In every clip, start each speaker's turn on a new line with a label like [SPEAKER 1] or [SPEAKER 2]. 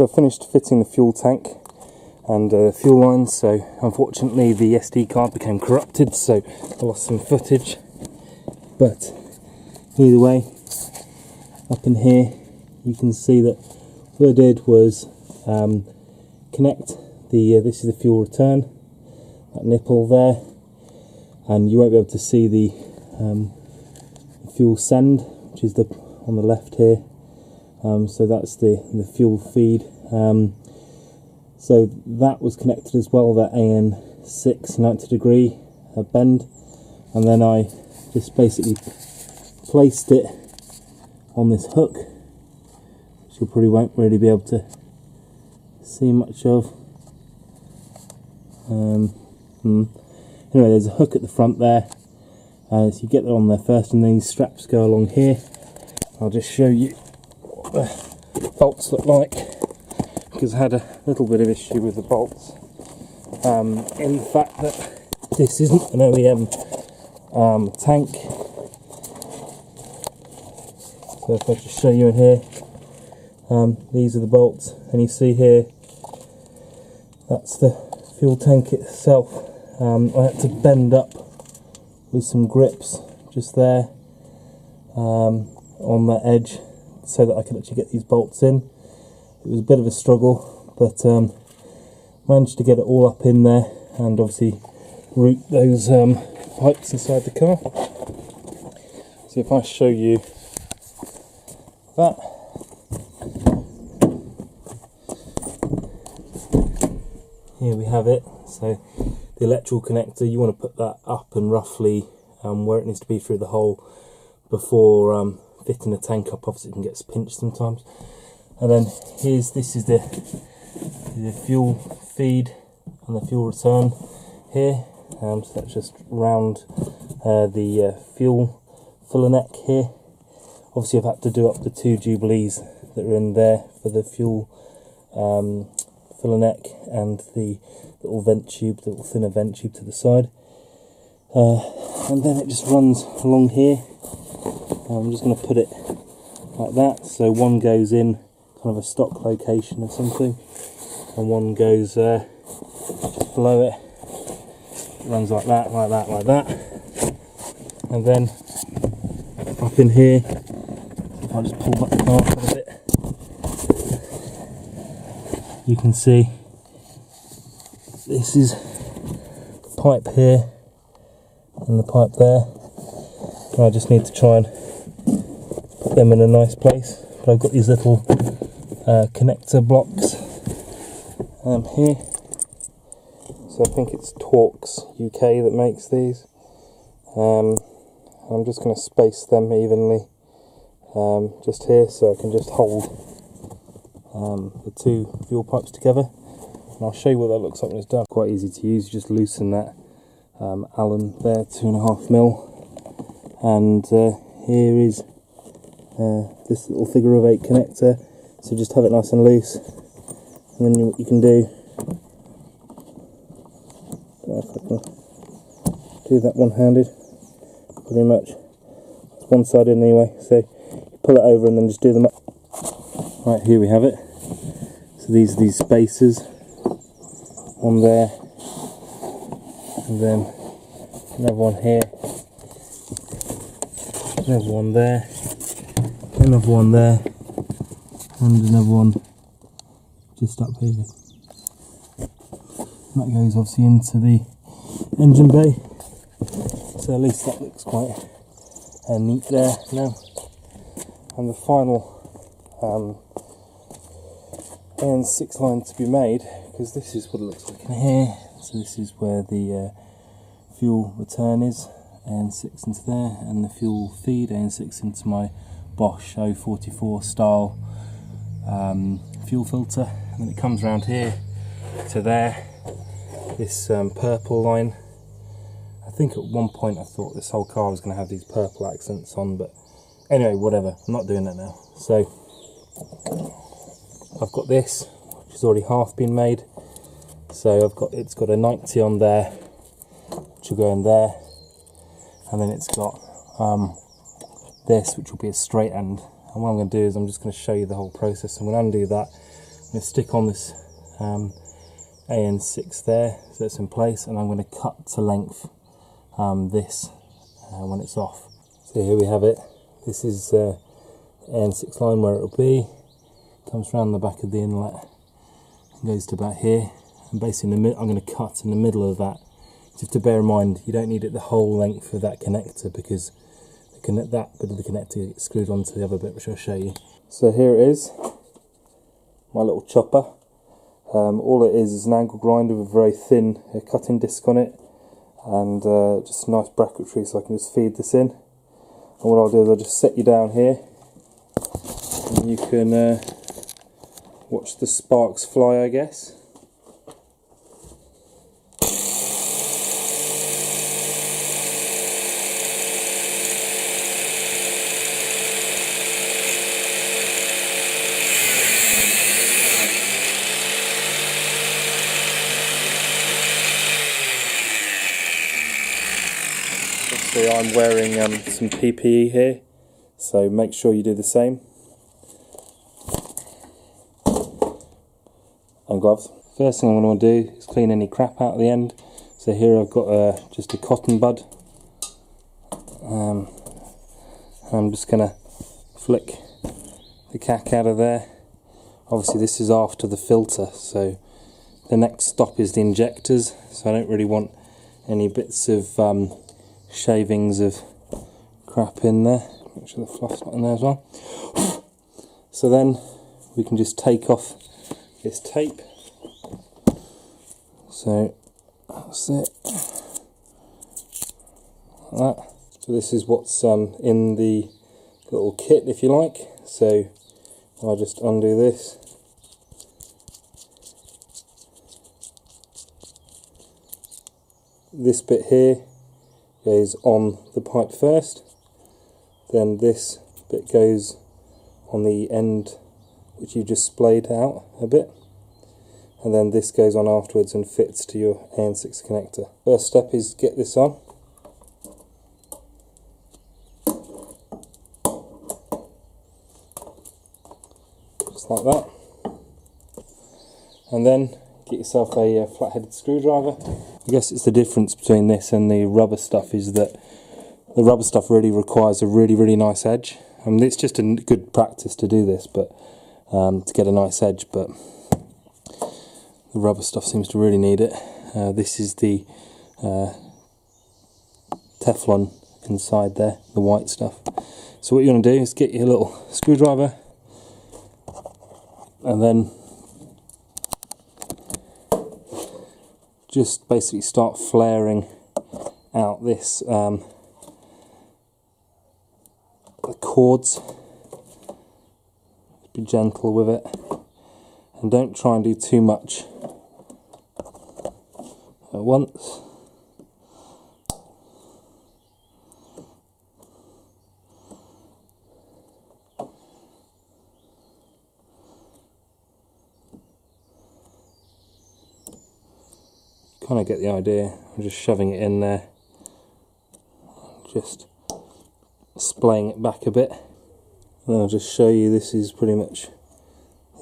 [SPEAKER 1] So I finished fitting the fuel tank and fuel lines, so unfortunately the SD card became corrupted, so I lost some footage. But either way, up in here you can see that what I did was connect the this is the fuel return, that nipple there, and you won't be able to see the fuel send, which is on the left here. So that's the fuel feed. So that was connected as well, that AN6 90 degree bend, and then I just basically placed it on this hook, which you probably won't really be able to see much of. Anyway, there's a hook at the front there, so you get that on there first, and then these straps go along here. I'll just show you what the bolts look like, because I had a little bit of issue with the bolts in the fact that this isn't an OEM tank. So if I just show you in here, these are the bolts, and you see here that's the fuel tank itself. I had to bend up with some grips just there on that edge so that I could actually get these bolts in. It was a bit of a struggle, but managed to get it all up in there, and obviously route those pipes inside the car. So if I show you that, here we have it. So the electrical connector, you want to put that up and roughly where it needs to be through the hole before fitting the tank up. Obviously it can get pinched sometimes. And then this is the fuel feed and the fuel return here. So that's just round the fuel filler neck here. Obviously I've had to do up the 2 jubilees that are in there for the fuel filler neck and the little vent tube, the little thinner vent tube to the side. And then it just runs along here. I'm just going to put it like that, so one goes in kind of a stock location or something, and one goes just below it. It runs like that, like that, like that, and then up in here, if I just pull back the car a bit, you can see this is the pipe here and the pipe there. And I just need to try and put them in a nice place, but I've got these little connector blocks here. So I think it's Torx UK that makes these. I'm just going to space them evenly just here, so I can just hold the 2 fuel pipes together, and I'll show you what that looks like when it's done. Quite easy to use. You just loosen that Allen there, 2.5mm, and here is this little figure of 8 connector. So just have it nice and loose, and then what you can do, I don't know if I can do that one-handed, pretty much. It's one side in anyway, so you pull it over and then just do them up. Right, here we have it. So these are these spacers on there, and then another one here, another one there, another one there, and another one just up here. And that goes obviously into the engine bay, so at least that looks quite neat there now. And the final AN6 line to be made, because this is what it looks like in here. So this is where the fuel return is, AN6 into there, and the fuel feed, AN6 into my Bosch 044 style fuel filter, and then it comes around here to there, this purple line. I think at one point I thought this whole car was going to have these purple accents on, but anyway, whatever, I'm not doing that now. So I've got this, which has already half been made, so it's got a 90 on there, which will go in there, and then it's got this, which will be a straight end. And what I'm going to do is I'm just going to show you the whole process. I'm going to undo that, going to stick on this AN6 there, so it's in place, and I'm going to cut to length this when it's off. So here we have it. This is AN6 line where it'll be. Comes around the back of the inlet and goes to about here. And basically, I'm going to cut in the middle of that. You have to bear in mind you don't need it the whole length of that connector, because that bit of the connector gets screwed onto the other bit, which I'll show you. So here it is, my little chopper. All it is an angle grinder with a very thin cutting disc on it, and just a nice bracketry, so I can just feed this in. And what I'll do is I'll just set you down here, and you can watch the sparks fly, I guess. Obviously I'm wearing some PPE here, so make sure you do the same. And gloves. First thing I'm going to do is clean any crap out at the end. So here I've got just a cotton bud. I'm just going to flick the cack out of there. Obviously this is after the filter, so the next stop is the injectors, so I don't really want any bits of shavings of crap in there. Make sure the fluff's not in there as well. So then we can just take off this tape. So that's it, like that. So this is what's in the little kit, if you like. So I'll just undo this. This bit here goes on the pipe first, then this bit goes on the end which you just splayed out a bit, and then this goes on afterwards and fits to your AN6 connector. First step is get this on. Just like that. And then get yourself a flat-headed screwdriver. I guess it's the difference between this and the rubber stuff is that the rubber stuff really requires a really nice edge. I mean, it's just a good practice to do this, but to get a nice edge, but the rubber stuff seems to really need it. This is the Teflon inside there, the white stuff. So what you want to do is get your little screwdriver and then just basically start flaring out this the cords. Be gentle with it, and don't try and do too much at once. Kind of get the idea. I'm just shoving it in there, just splaying it back a bit. And then I'll just show you, this is pretty much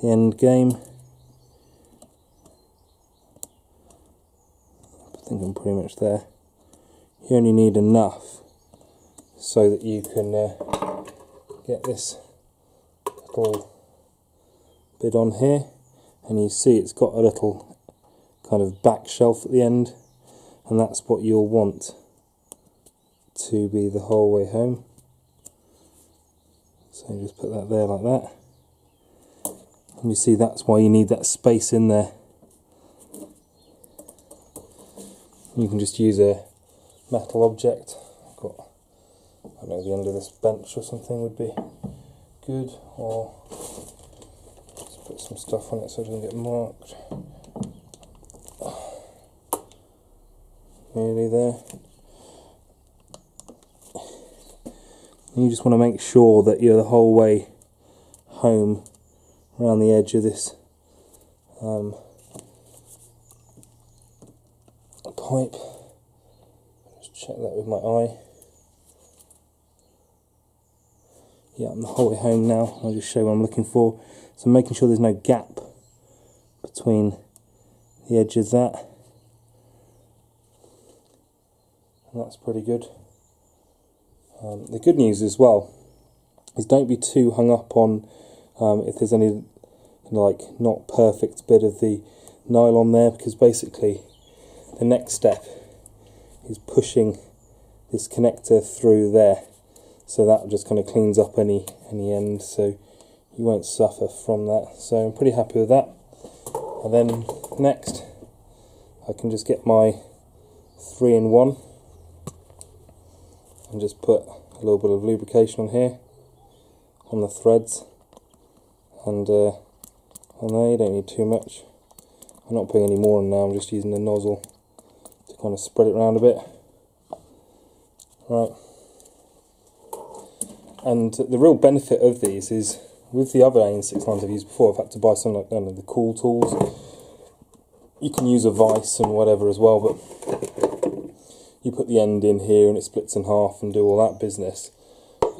[SPEAKER 1] the end game. I think I'm pretty much there. You only need enough so that you can get this little bit on here, and you see it's got a little kind of back shelf at the end, and that's what you'll want to be the whole way home. So you just put that there like that, and you see that's why you need that space in there. You can just use a metal object. I've got, I don't know, the end of this bench or something would be good, or just put some stuff on it so it doesn't get marked. Nearly there. You just want to make sure that you're the whole way home around the edge of this pipe. Just check that with my eye. Yeah, I'm the whole way home now. I'll just show you what I'm looking for. So making sure there's no gap between the edges of that, and that's pretty good. The good news as well is don't be too hung up on if there's any like not perfect bit of the nylon there, because basically the next step is pushing this connector through there, so that just kind of cleans up any end, so you won't suffer from that. So I'm pretty happy with that. And then next I can just get my 3-in-1 and just put a little bit of lubrication on here, on the threads, and on there. You don't need too much. I'm not putting any more on now, I'm just using the nozzle to kind of spread it around a bit. Right. And the real benefit of these is, with the other AN6 lines I've used before, I've had to buy some, like, I don't know, the cool tools. You can use a vise and whatever as well, but you put the end in here and it splits in half and do all that business.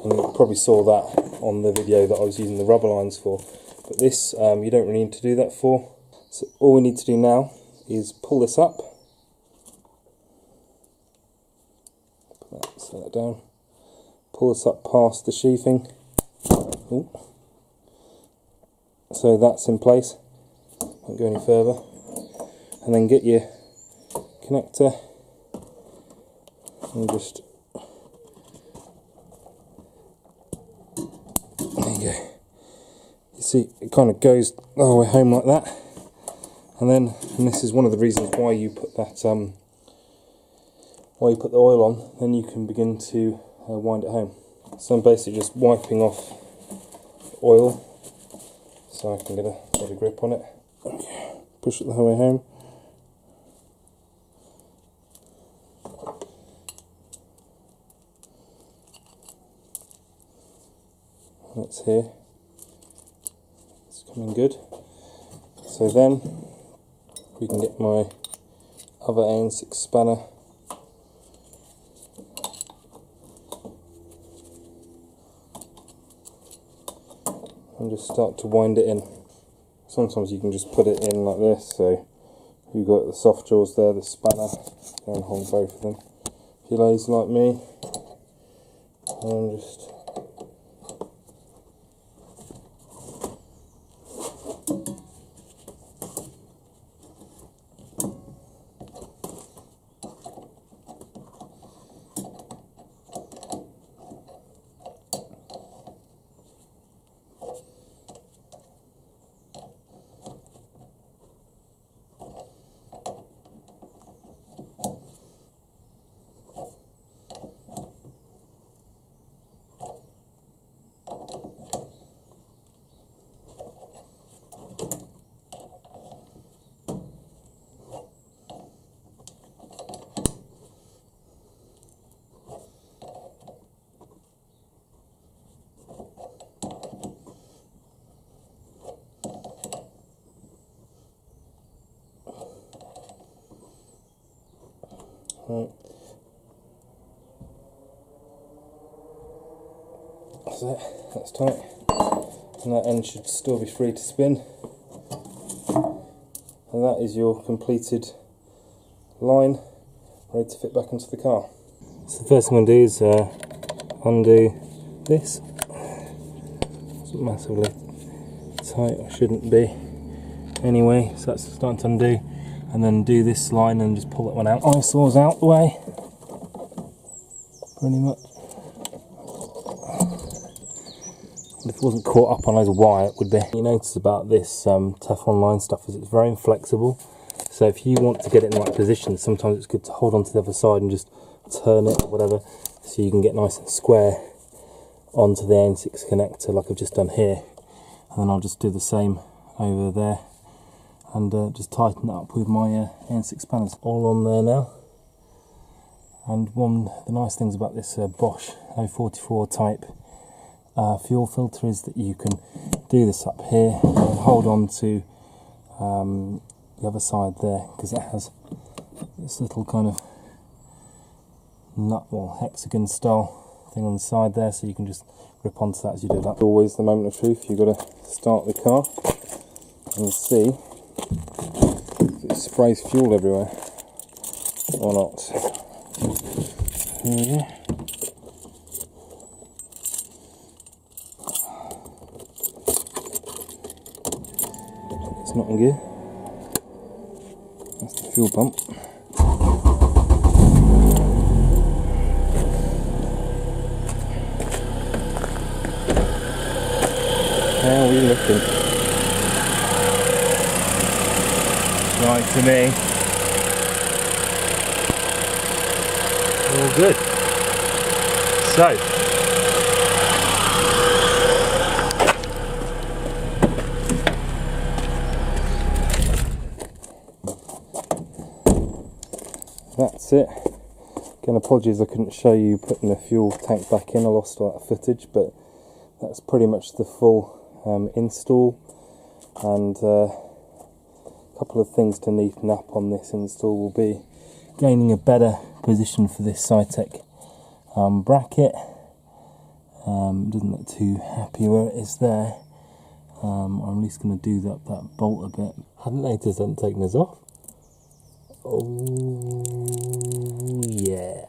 [SPEAKER 1] And you probably saw that on the video that I was using the rubber lines for. But this, you don't really need to do that for. So all we need to do now is pull this up. Set that down. Pull this up past the sheathing. Ooh. So that's in place. Won't go any further. And then get your connector and just, there you go. You see, it kind of goes the whole way home like that. And this is one of the reasons why you put that, why you put the oil on. Then you can begin to wind it home. So I'm basically just wiping off oil so I can get a better grip on it. Okay. Push it the whole way home. That's here. It's coming good. So then we can get my other AN6 spanner and just start to wind it in. Sometimes you can just put it in like this, so you've got the soft jaws there, the spanner, go and hold both of them. If you're lazy like me, and just right. That's it, that's tight. And that end should still be free to spin. And that is your completed line, ready to fit back into the car. So the first thing I'm going to do is undo this. It's massively tight, or shouldn't be. Anyway, so that's starting to undo. And then do this line and just pull that one out. Eyesore's out the way, pretty much. If it wasn't caught up on loads of wire, it would be. You notice about this Teflon line stuff is it's very inflexible. So if you want to get it in the right position, sometimes it's good to hold on to the other side and just turn it or whatever, so you can get nice and square onto the AN6 connector like I've just done here. And then I'll just do the same over there. And just tighten that up with my AN6 spanners. All on there now. And one of the nice things about this Bosch 044 type fuel filter is that you can do this up here and hold on to the other side there, because it has this little kind of nut, well, hexagon style thing on the side there, so you can just grip onto that as you do that. Always the moment of truth, you've got to start the car and see sprays fuel everywhere. Or not. There we go. It's not in gear. That's the fuel pump. How are we looking? Right to me. All good. So, that's it. Again, apologies I couldn't show you putting the fuel tank back in. I lost all that footage, but that's pretty much the full install. And a couple of things to neaten up on this install will be gaining a better position for this Civic bracket. Doesn't look too happy where it is there. I'm at least going to do that bolt a bit. Hadn't noticed I hadn't taken this off. Oh yeah.